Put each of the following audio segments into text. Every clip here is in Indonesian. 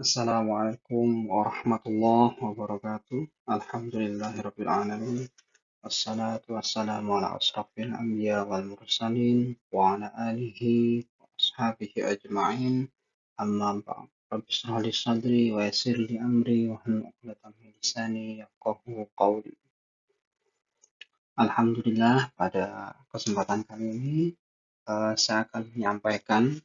Assalamualaikum warahmatullahi wabarakatuh. Alhamdulillahirabbil alamin. Wassalatu wassalamu ala asrofil anbiya wal mursalin wa ala alihi wa ashabihi ajma'in. Amma ba'd. Rabbi shrah li sadri wa yassir li amri wa hlul 'uqdatam min lisani yafqahu qawli. Alhamdulillah, pada kesempatan kali ini saya akan menyampaikan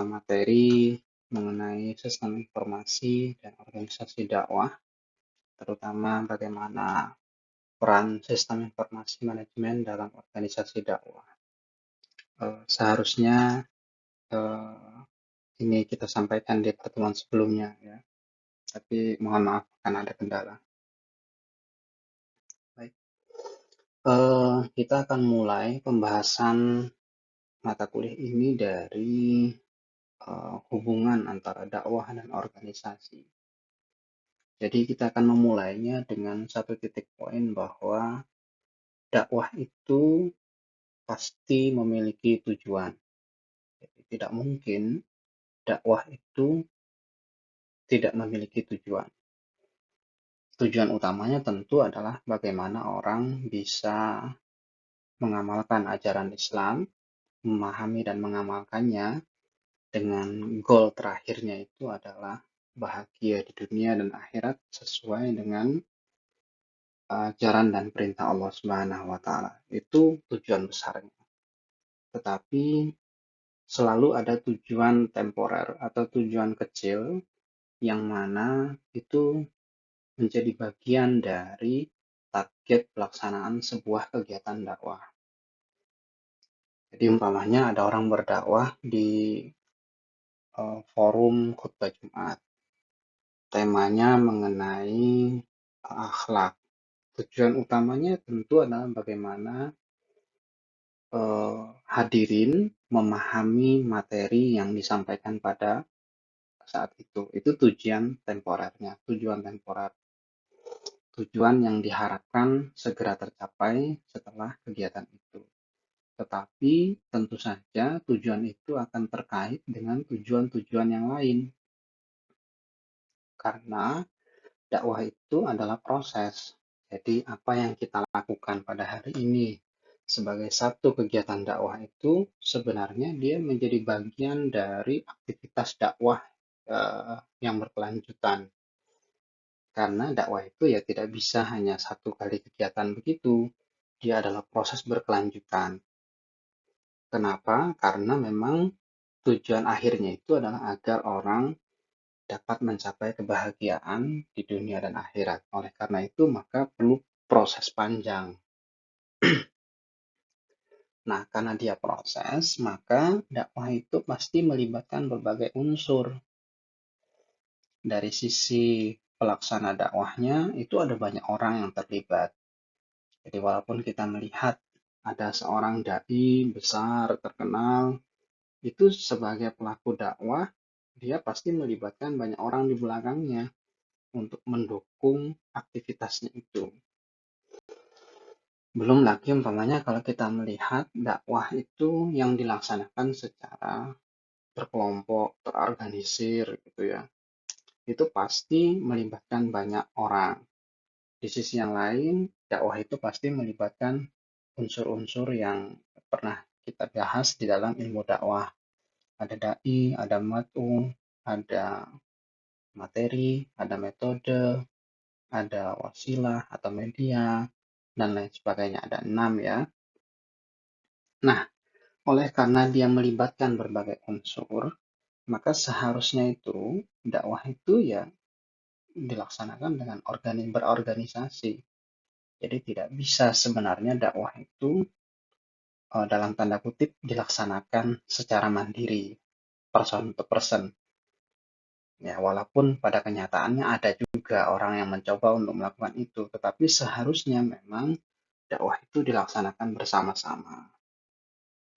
materi mengenai sistem informasi dan organisasi dakwah, terutama bagaimana peran sistem informasi manajemen dalam organisasi dakwah. Seharusnya eh, ini kita sampaikan di pertemuan sebelumnya ya, tapi mohon maaf karena ada kendala. Baik, kita akan mulai pembahasan mata kuliah ini dari hubungan antara dakwah dan organisasi. Jadi kita akan memulainya dengan satu titik poin bahwa dakwah itu pasti memiliki tujuan. Jadi tidak mungkin dakwah itu tidak memiliki tujuan. Tujuan utamanya tentu adalah bagaimana orang bisa mengamalkan ajaran Islam, memahami dan mengamalkannya dengan goal terakhirnya itu adalah bahagia di dunia dan akhirat sesuai dengan ajaran dan perintah Allah Subhanahu wa taala. Itu tujuan besarnya. Tetapi selalu ada tujuan temporer atau tujuan kecil yang mana itu menjadi bagian dari target pelaksanaan sebuah kegiatan dakwah. Jadi umpamanya ada orang berdakwah di forum khutbah Jumat. Temanya mengenai akhlak. Tujuan utamanya tentu adalah bagaimana hadirin memahami materi yang disampaikan pada saat itu. Itu tujuan temporernya, tujuan temporer. Tujuan yang diharapkan segera tercapai setelah kegiatan itu. Tetapi tentu saja tujuan itu akan terkait dengan tujuan-tujuan yang lain. Karena dakwah itu adalah proses. Jadi apa yang kita lakukan pada hari ini sebagai satu kegiatan dakwah itu sebenarnya dia menjadi bagian dari aktivitas dakwah yang berkelanjutan. Karena dakwah itu ya tidak bisa hanya satu kali kegiatan begitu. Dia adalah proses berkelanjutan. Kenapa? Karena memang tujuan akhirnya itu adalah agar orang dapat mencapai kebahagiaan di dunia dan akhirat. Oleh karena itu, maka perlu proses panjang. Nah, karena dia proses, maka dakwah itu pasti melibatkan berbagai unsur. Dari sisi pelaksana dakwahnya, itu ada banyak orang yang terlibat. Jadi walaupun kita melihat ada seorang dai besar, terkenal, itu sebagai pelaku dakwah, dia pasti melibatkan banyak orang di belakangnya untuk mendukung aktivitasnya itu. Belum lagi umpamanya kalau kita melihat dakwah itu yang dilaksanakan secara berkelompok, terorganisir gitu ya. Itu pasti melibatkan banyak orang. Di sisi yang lain, dakwah itu pasti melibatkan unsur-unsur yang pernah kita bahas di dalam ilmu dakwah. Ada dai, ada mat'u, ada materi, ada metode, ada wasilah atau media, dan lain sebagainya. Ada 6 ya. Nah, oleh karena dia melibatkan berbagai unsur, maka seharusnya itu dakwah itu ya dilaksanakan dengan berorganisasi. Jadi tidak bisa sebenarnya dakwah itu dalam tanda kutip dilaksanakan secara mandiri, person to person. Ya, walaupun pada kenyataannya ada juga orang yang mencoba untuk melakukan itu, tetapi seharusnya memang dakwah itu dilaksanakan bersama-sama.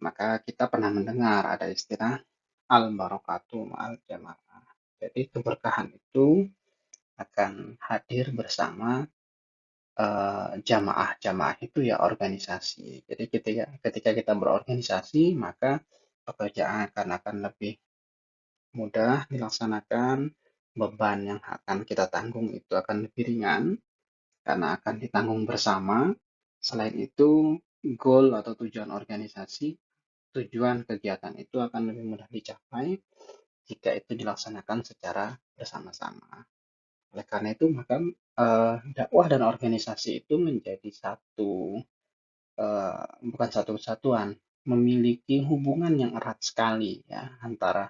Maka kita pernah mendengar ada istilah al-barakatu ma'al jamaah. Jadi keberkahan itu akan hadir bersama jamaah-jamaah itu ya organisasi. Jadi ketika kita berorganisasi, maka pekerjaan akan lebih mudah dilaksanakan, beban yang akan kita tanggung itu akan lebih ringan karena akan ditanggung bersama. Selain itu, goal atau tujuan organisasi, tujuan kegiatan itu akan lebih mudah dicapai jika itu dilaksanakan secara bersama-sama. Oleh karena itu, maka dakwah dan organisasi itu menjadi bukan satu kesatuan, memiliki hubungan yang erat sekali ya antara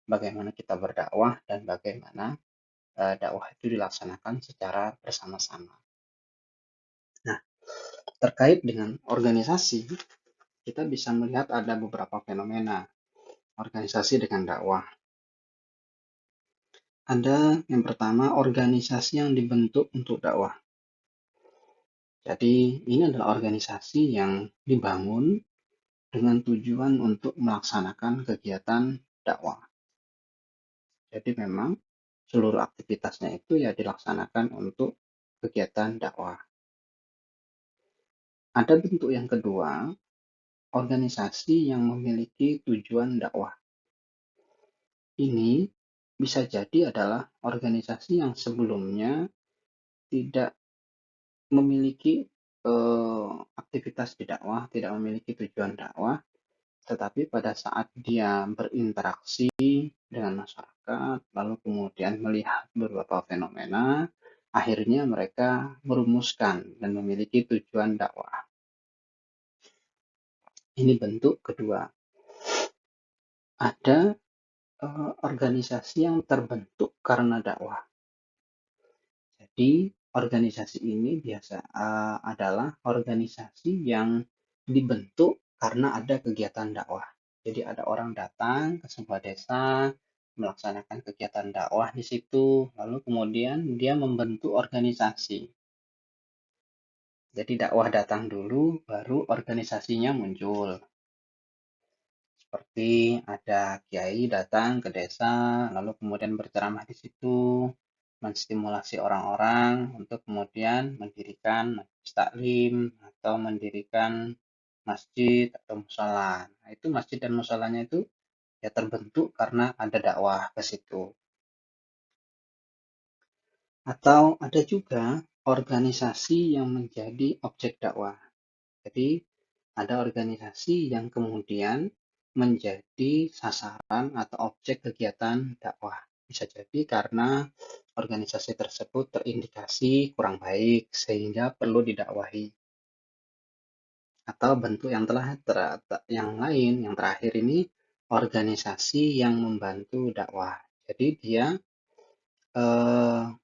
bagaimana kita berdakwah dan bagaimana dakwah itu dilaksanakan secara bersama-sama. Nah, terkait dengan organisasi, kita bisa melihat ada beberapa fenomena organisasi dengan dakwah. Ada yang pertama, organisasi yang dibentuk untuk dakwah. Jadi, ini adalah organisasi yang dibangun dengan tujuan untuk melaksanakan kegiatan dakwah. Jadi memang seluruh aktivitasnya itu ya dilaksanakan untuk kegiatan dakwah. Ada bentuk yang kedua, organisasi yang memiliki tujuan dakwah. Ini bisa jadi adalah organisasi yang sebelumnya tidak memiliki aktivitas di dakwah, tidak memiliki tujuan dakwah, tetapi pada saat dia berinteraksi dengan masyarakat, lalu kemudian melihat beberapa fenomena, akhirnya mereka merumuskan dan memiliki tujuan dakwah. Ini bentuk kedua. Ada organisasi yang terbentuk karena dakwah. Jadi organisasi ini biasa adalah organisasi yang dibentuk karena ada kegiatan dakwah. Jadi ada orang datang ke sebuah desa, melaksanakan kegiatan dakwah di situ, lalu kemudian dia membentuk organisasi. Jadi dakwah datang dulu, baru organisasinya muncul. Seperti ada kiai datang ke desa, lalu kemudian berceramah di situ, menstimulasi orang-orang untuk kemudian mendirikan majelis taklim atau mendirikan masjid atau musola. Nah, itu masjid dan musolanya itu ya terbentuk karena ada dakwah ke situ. Atau ada juga organisasi yang menjadi objek dakwah. Jadi ada organisasi yang kemudian menjadi sasaran atau objek kegiatan dakwah. Bisa jadi karena organisasi tersebut terindikasi kurang baik sehingga perlu didakwahi. Atau bentuk yang yang lain, yang terakhir ini organisasi yang membantu dakwah. Jadi dia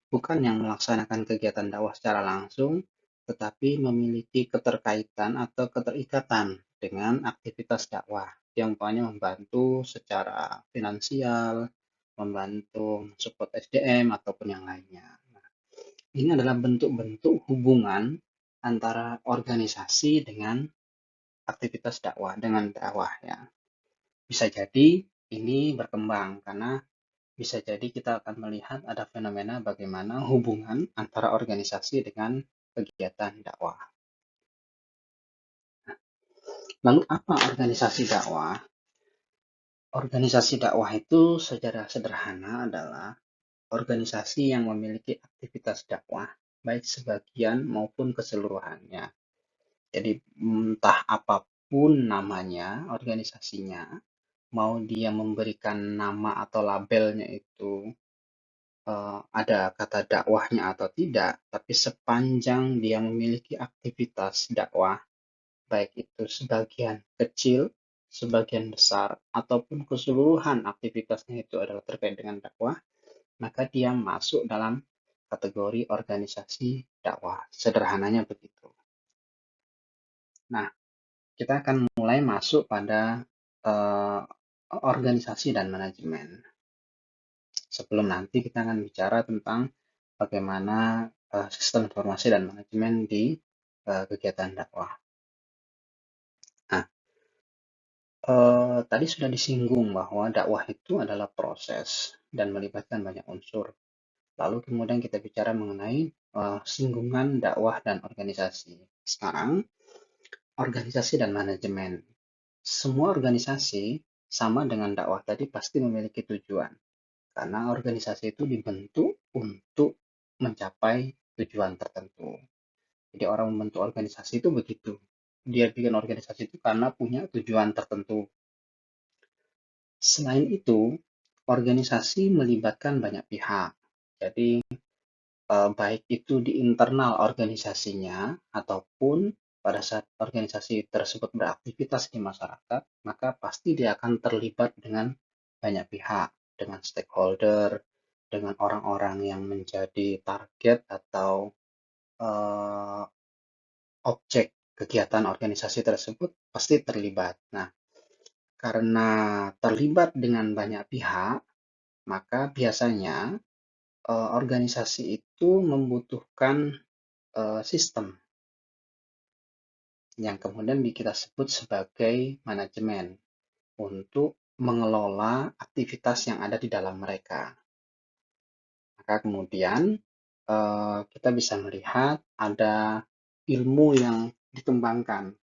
bukan yang melaksanakan kegiatan dakwah secara langsung, tetapi memiliki keterkaitan atau keterikatan dengan aktivitas dakwah yang umpamanya membantu secara finansial, membantu support SDM ataupun yang lainnya. Nah, ini adalah bentuk-bentuk hubungan antara organisasi dengan aktivitas dakwah, dengan dakwah ya. Bisa jadi ini berkembang karena bisa jadi kita akan melihat ada fenomena bagaimana hubungan antara organisasi dengan kegiatan dakwah. Lalu apa organisasi dakwah? Organisasi dakwah itu secara sederhana adalah organisasi yang memiliki aktivitas dakwah, baik sebagian maupun keseluruhannya. Jadi entah apapun namanya, organisasinya, mau dia memberikan nama atau labelnya itu ada kata dakwahnya atau tidak, tapi sepanjang dia memiliki aktivitas dakwah, baik itu sebagian kecil, sebagian besar, ataupun keseluruhan aktivitasnya itu adalah terkait dengan dakwah, maka dia masuk dalam kategori organisasi dakwah. Sederhananya begitu. Nah, kita akan mulai masuk pada organisasi dan manajemen. Sebelum nanti kita akan bicara tentang bagaimana sistem informasi dan manajemen di kegiatan dakwah. Nah, tadi sudah disinggung bahwa dakwah itu adalah proses dan melibatkan banyak unsur. Lalu kemudian kita bicara mengenai singgungan dakwah dan organisasi. Sekarang, organisasi dan manajemen. Semua organisasi sama dengan dakwah tadi pasti memiliki tujuan. karena organisasi itu dibentuk untuk mencapai tujuan tertentu. Jadi orang membentuk organisasi itu begitu. Dia bikin organisasi itu karena punya tujuan tertentu. Selain itu, organisasi melibatkan banyak pihak. Jadi baik itu di internal organisasinya ataupun pada saat organisasi tersebut beraktivitas di masyarakat, maka pasti dia akan terlibat dengan banyak pihak, dengan stakeholder, dengan orang-orang yang menjadi target atau uh, objek kegiatan organisasi tersebut pasti terlibat. Nah, karena terlibat dengan banyak pihak, maka biasanya organisasi itu membutuhkan sistem yang kemudian kita sebut sebagai manajemen untuk mengelola aktivitas yang ada di dalam mereka. Maka kemudian kita bisa melihat ada ilmu yang dikembangkan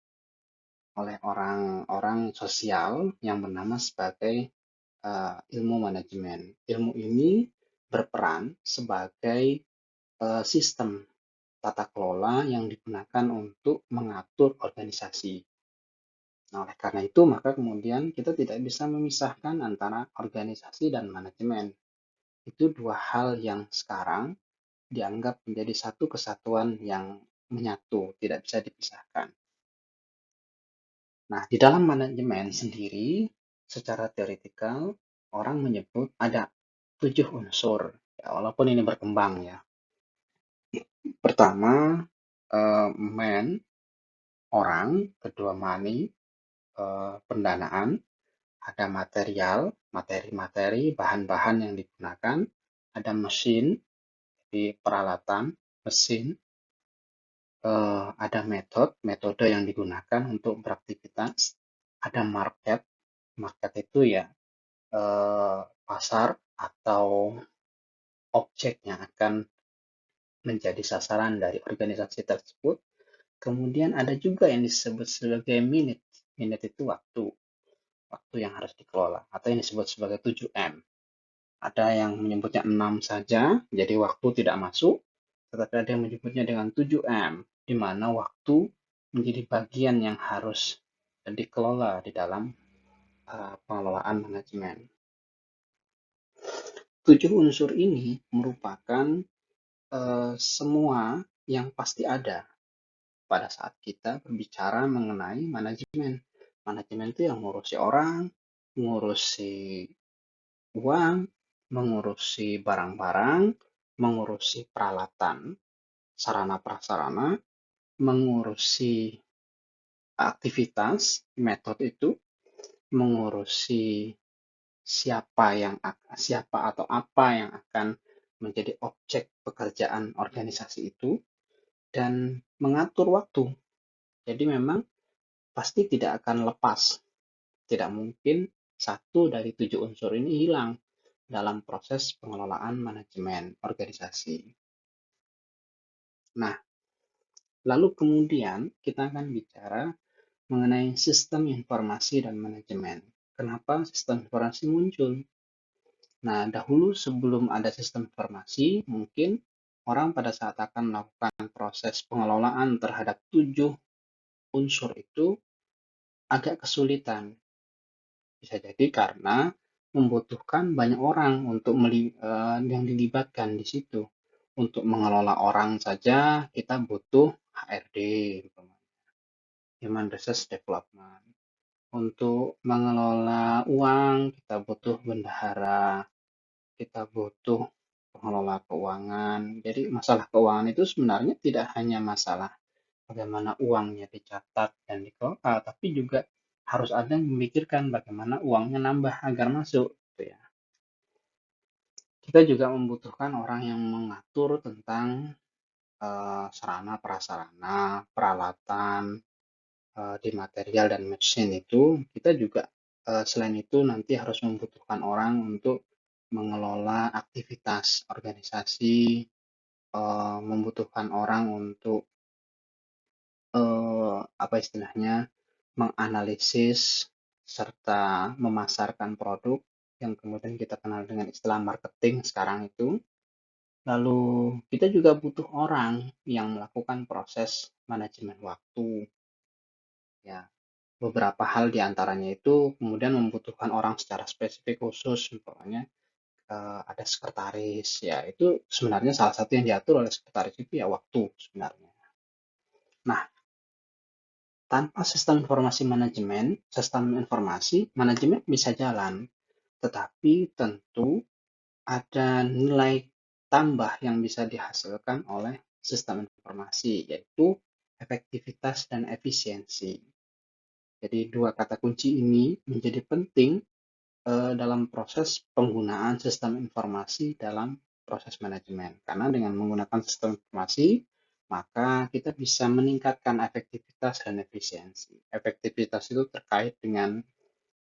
oleh orang-orang sosial yang bernama sebagai ilmu manajemen. Ilmu ini berperan sebagai sistem tata kelola yang digunakan untuk mengatur organisasi. Nah, oleh karena itu, maka kemudian kita tidak bisa memisahkan antara organisasi dan manajemen. Itu dua hal yang sekarang dianggap menjadi satu kesatuan yang menyatu, tidak bisa dipisahkan. Nah, di dalam manajemen sendiri, secara teoretikal, orang menyebut ada 7 unsur, ya, walaupun ini berkembang ya. Pertama, man, orang, kedua money, pendanaan, ada material, materi-materi, bahan-bahan yang digunakan, ada mesin, jadi peralatan, mesin, ada metode yang digunakan untuk beraktivitas, ada market, market itu ya pasar atau objek yang akan menjadi sasaran dari organisasi tersebut. Kemudian ada juga yang disebut sebagai minute. Minute itu waktu yang harus dikelola atau yang disebut sebagai 7M. Ada yang menyebutnya 6 saja, jadi waktu tidak masuk, tetapi ada yang menyebutnya dengan 7M, di mana waktu menjadi bagian yang harus dikelola di dalam pengelolaan manajemen. 7 unsur ini merupakan semua yang pasti ada pada saat kita berbicara mengenai manajemen. Manajemen itu yang mengurusi orang, mengurusi uang, mengurusi barang-barang, mengurusi peralatan, sarana prasarana, mengurusi aktivitas, metode itu, mengurusi siapa atau apa yang akan menjadi objek pekerjaan organisasi itu, dan mengatur waktu. Jadi memang pasti tidak akan lepas. Tidak mungkin satu dari 7 unsur ini hilang dalam proses pengelolaan manajemen organisasi. Nah, lalu kemudian kita akan bicara mengenai sistem informasi dan manajemen. Kenapa sistem informasi muncul? Nah, dahulu sebelum ada sistem informasi, mungkin orang pada saat akan melakukan proses pengelolaan terhadap 7 unsur itu agak kesulitan. Bisa jadi karena membutuhkan banyak orang untuk yang dilibatkan di situ. Untuk mengelola orang saja kita butuh HRD, Human Resource Development. Untuk mengelola uang kita butuh bendahara, kita butuh pengelola keuangan. Jadi masalah keuangan itu sebenarnya tidak hanya masalah bagaimana uangnya dicatat dan dikelola, tapi juga harus ada yang memikirkan bagaimana uangnya nambah agar masuk, gitu ya. Kita juga membutuhkan orang yang mengatur tentang sarana prasarana, peralatan di material dan mesin itu. Kita juga selain itu nanti harus membutuhkan orang untuk mengelola aktivitas organisasi, membutuhkan orang untuk apa istilahnya menganalisis serta memasarkan produk yang kemudian kita kenal dengan istilah marketing sekarang itu. Lalu kita juga butuh orang yang melakukan proses manajemen waktu. Ya, beberapa hal di antaranya itu kemudian membutuhkan orang secara spesifik khusus, umpamanya ada sekretaris. Ya, itu sebenarnya salah satu yang diatur oleh sekretaris itu ya waktu sebenarnya. Nah, tanpa sistem informasi manajemen, sistem informasi manajemen bisa jalan, tetapi tentu ada nilai tambah yang bisa dihasilkan oleh sistem informasi, yaitu efektivitas dan efisiensi. Jadi dua kata kunci ini menjadi penting dalam proses penggunaan sistem informasi dalam proses manajemen. Karena dengan menggunakan sistem informasi, maka kita bisa meningkatkan efektivitas dan efisiensi. Efektivitas itu terkait dengan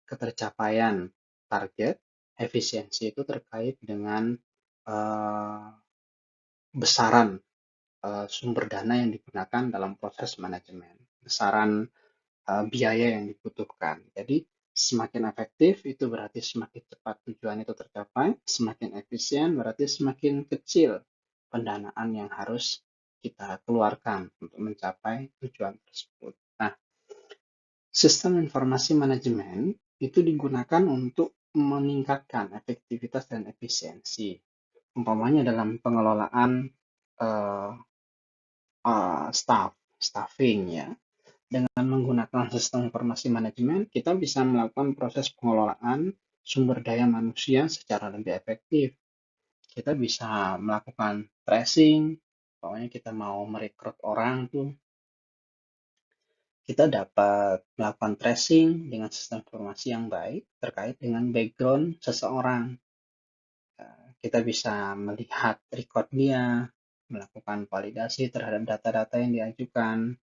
ketercapaian target, efisiensi itu terkait dengan uh, besaran sumber dana yang digunakan dalam proses manajemen, besaran biaya yang dibutuhkan. Jadi semakin efektif itu berarti semakin cepat tujuan itu tercapai, semakin efisien berarti semakin kecil pendanaan yang harus kita keluarkan untuk mencapai tujuan tersebut. Nah, sistem informasi manajemen itu digunakan untuk meningkatkan efektivitas dan efisiensi. Umpamanya dalam pengelolaan uh, staffing ya. Dengan menggunakan sistem informasi manajemen, kita bisa melakukan proses pengelolaan sumber daya manusia secara lebih efektif. Kita bisa melakukan tracing, pokoknya kita mau merekrut orang tuh, kita dapat melakukan tracing dengan sistem informasi yang baik terkait dengan background seseorang. Kita bisa melihat record dia, melakukan validasi terhadap data-data yang diajukan,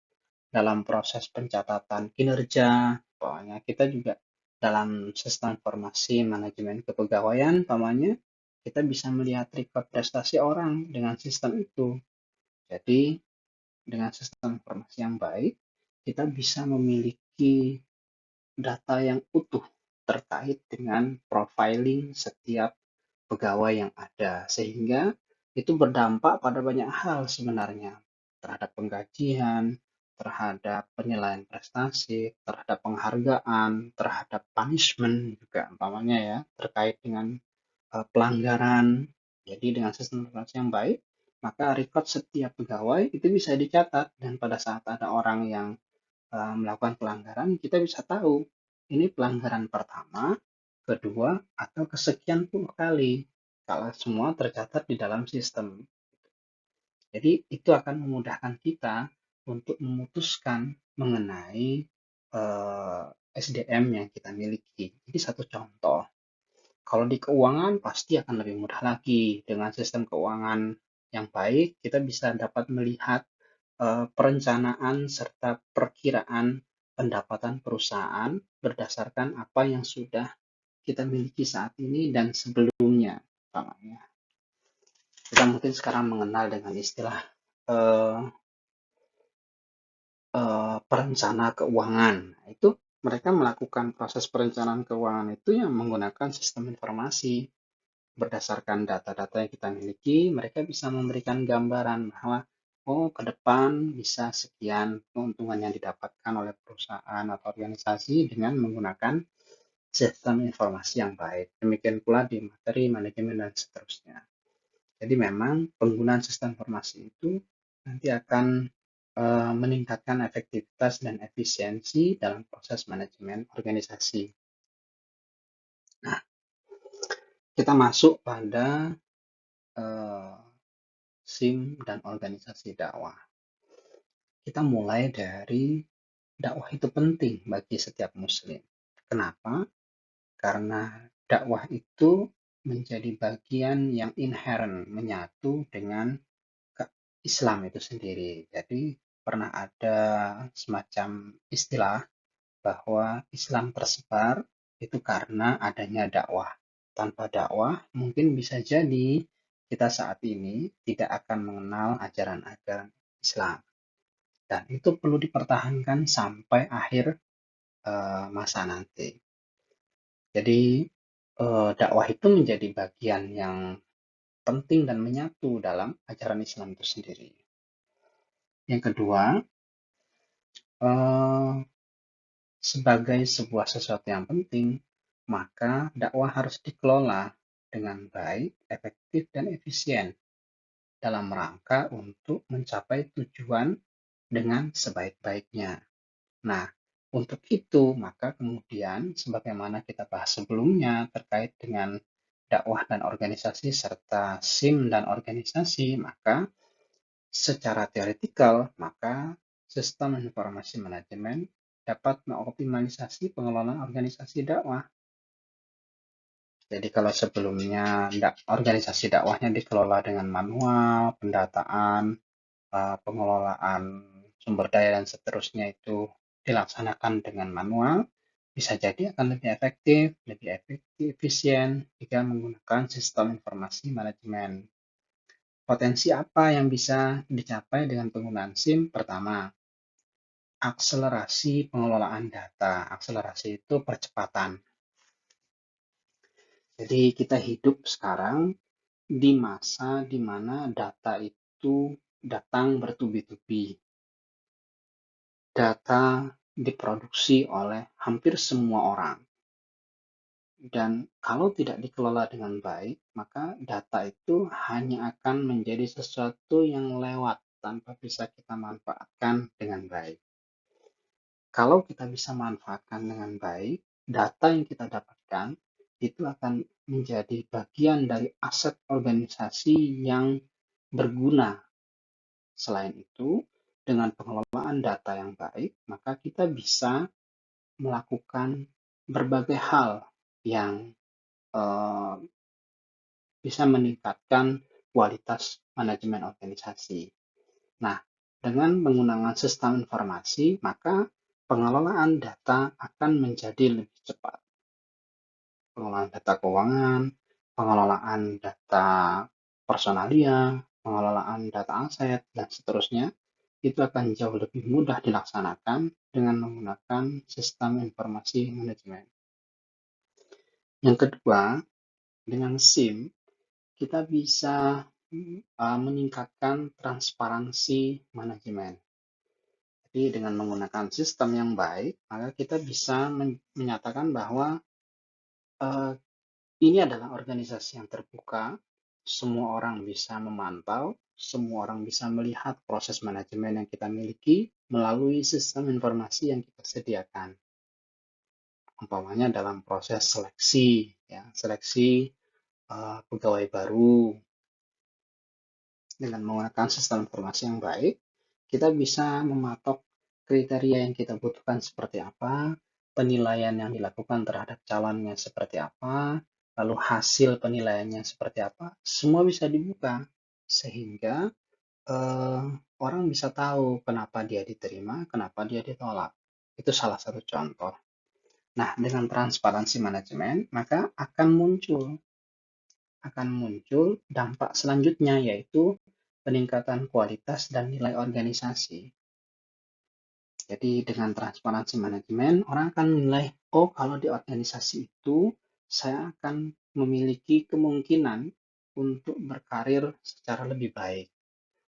dalam proses pencatatan kinerja, pokoknya kita juga dalam sistem informasi manajemen kepegawaian, umpamanya kita bisa melihat record prestasi orang dengan sistem itu. Jadi dengan sistem informasi yang baik, kita bisa memiliki data yang utuh terkait dengan profiling setiap pegawai yang ada, sehingga itu berdampak pada banyak hal sebenarnya, terhadap penggajian, terhadap penilaian prestasi, terhadap penghargaan, terhadap punishment juga umpamanya ya, terkait dengan pelanggaran. Jadi dengan sistem informasi yang baik, maka record setiap pegawai itu bisa dicatat, dan pada saat ada orang yang melakukan pelanggaran, kita bisa tahu ini pelanggaran pertama, kedua, atau kesekian puluh kali, kalau semua tercatat di dalam sistem. Jadi itu akan memudahkan kita untuk memutuskan mengenai SDM yang kita miliki. Jadi satu contoh, kalau di keuangan pasti akan lebih mudah lagi. Dengan sistem keuangan yang baik, kita bisa dapat melihat perencanaan serta perkiraan pendapatan perusahaan berdasarkan apa yang sudah kita miliki saat ini dan sebelumnya. Kita mungkin sekarang mengenal dengan istilah uh, perencana keuangan. Itu mereka melakukan proses perencanaan keuangan itu yang menggunakan sistem informasi. Berdasarkan data-data yang kita miliki, mereka bisa memberikan gambaran bahwa ke depan bisa sekian keuntungan yang didapatkan oleh perusahaan atau organisasi dengan menggunakan sistem informasi yang baik. Demikian pula di materi manajemen dan seterusnya. Jadi memang penggunaan sistem informasi itu nanti akan meningkatkan efektivitas dan efisiensi dalam proses manajemen organisasi. Nah, kita masuk pada SIM dan organisasi dakwah. Kita mulai dari dakwah itu penting bagi setiap muslim. Kenapa? Karena dakwah itu menjadi bagian yang inherent, menyatu dengan Islam itu sendiri. Jadi pernah ada semacam istilah bahwa Islam tersebar itu karena adanya dakwah. Tanpa dakwah, mungkin bisa jadi kita saat ini tidak akan mengenal ajaran-ajaran Islam. Dan itu perlu dipertahankan sampai akhir masa nanti. Jadi dakwah itu menjadi bagian yang penting dan menyatu dalam ajaran Islam itu sendiri. Yang kedua, eh, sebagai sebuah sesuatu yang penting, maka dakwah harus dikelola dengan baik, efektif, dan efisien dalam rangka untuk mencapai tujuan dengan sebaik-baiknya. Nah, untuk itu, maka kemudian sebagaimana kita bahas sebelumnya terkait dengan dakwah dan organisasi serta SIM dan organisasi, maka secara teoretikal, maka sistem informasi manajemen dapat mengoptimalisasi pengelolaan organisasi dakwah. Jadi kalau sebelumnya organisasi dakwahnya dikelola dengan manual, pendataan, pengelolaan sumber daya dan seterusnya itu dilaksanakan dengan manual, bisa jadi akan lebih efisien jika menggunakan sistem informasi manajemen. Potensi apa yang bisa dicapai dengan penggunaan SIM? Pertama, akselerasi pengelolaan data. Akselerasi itu percepatan. Jadi kita hidup sekarang di masa di mana data itu datang bertubi-tubi. Data diproduksi oleh hampir semua orang. Dan kalau tidak dikelola dengan baik, maka data itu hanya akan menjadi sesuatu yang lewat tanpa bisa kita manfaatkan dengan baik. Kalau kita bisa manfaatkan dengan baik, data yang kita dapatkan itu akan menjadi bagian dari aset organisasi yang berguna. Selain itu, dengan pengelolaan data yang baik, maka kita bisa melakukan berbagai hal yang eh, bisa meningkatkan kualitas manajemen organisasi. Nah, dengan menggunakan sistem informasi, maka pengelolaan data akan menjadi lebih cepat. Pengelolaan data keuangan, pengelolaan data personalia, pengelolaan data aset, dan seterusnya, itu akan jauh lebih mudah dilaksanakan dengan menggunakan sistem informasi manajemen. Yang kedua, dengan SIM, kita bisa meningkatkan transparansi manajemen. Jadi dengan menggunakan sistem yang baik, maka kita bisa menyatakan bahwa ini adalah organisasi yang terbuka, semua orang bisa memantau, semua orang bisa melihat proses manajemen yang kita miliki melalui sistem informasi yang kita sediakan. Umpamanya dalam proses seleksi, ya, seleksi pegawai baru. Dengan menggunakan sistem informasi yang baik, kita bisa mematok kriteria yang kita butuhkan seperti apa, penilaian yang dilakukan terhadap calonnya seperti apa, lalu hasil penilaiannya seperti apa, semua bisa dibuka sehingga orang bisa tahu kenapa dia diterima, kenapa dia ditolak. Itu salah satu contoh. Nah, dengan transparansi manajemen, maka akan muncul dampak selanjutnya, yaitu peningkatan kualitas dan nilai organisasi. Jadi dengan transparansi manajemen, orang akan menilai, oh kalau di organisasi itu, saya akan memiliki kemungkinan untuk berkarir secara lebih baik.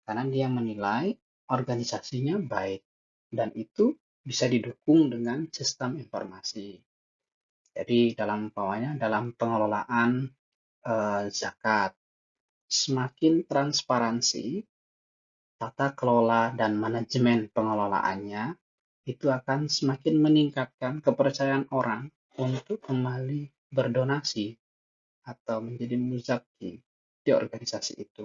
Karena dia menilai organisasinya baik. Dan itu bisa didukung dengan sistem informasi. Jadi dalam pengelolaan zakat, semakin transparansi tata kelola dan manajemen pengelolaannya, itu akan semakin meningkatkan kepercayaan orang untuk kembali berdonasi atau menjadi muzaki di organisasi itu.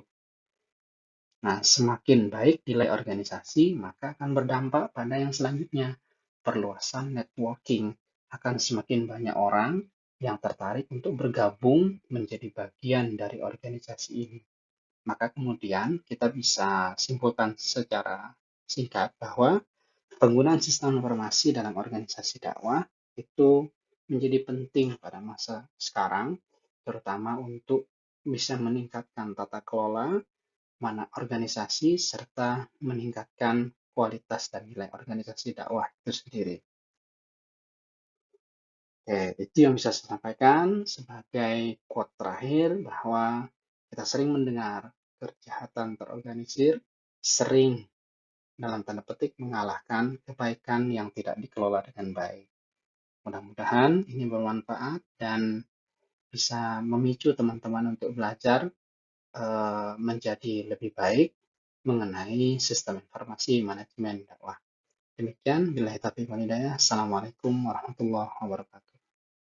Nah, semakin baik nilai organisasi, maka akan berdampak pada yang selanjutnya. Perluasan networking. Akan semakin banyak orang yang tertarik untuk bergabung menjadi bagian dari organisasi ini. Maka kemudian kita bisa simpulkan secara singkat bahwa penggunaan sistem informasi dalam organisasi dakwah itu menjadi penting pada masa sekarang, terutama untuk bisa meningkatkan tata kelola mana organisasi serta meningkatkan kualitas dan nilai organisasi dakwah itu sendiri. Oke, itu yang bisa saya sampaikan sebagai quote terakhir bahwa kita sering mendengar kejahatan terorganisir sering dalam tanda petik mengalahkan kebaikan yang tidak dikelola dengan baik. Mudah-mudahan ini bermanfaat dan bisa memicu teman-teman untuk belajar menjadi lebih baik mengenai sistem informasi manajemen dakwah. Demikian, billahi taufiq wal hidayah. Assalamualaikum warahmatullahi wabarakatuh.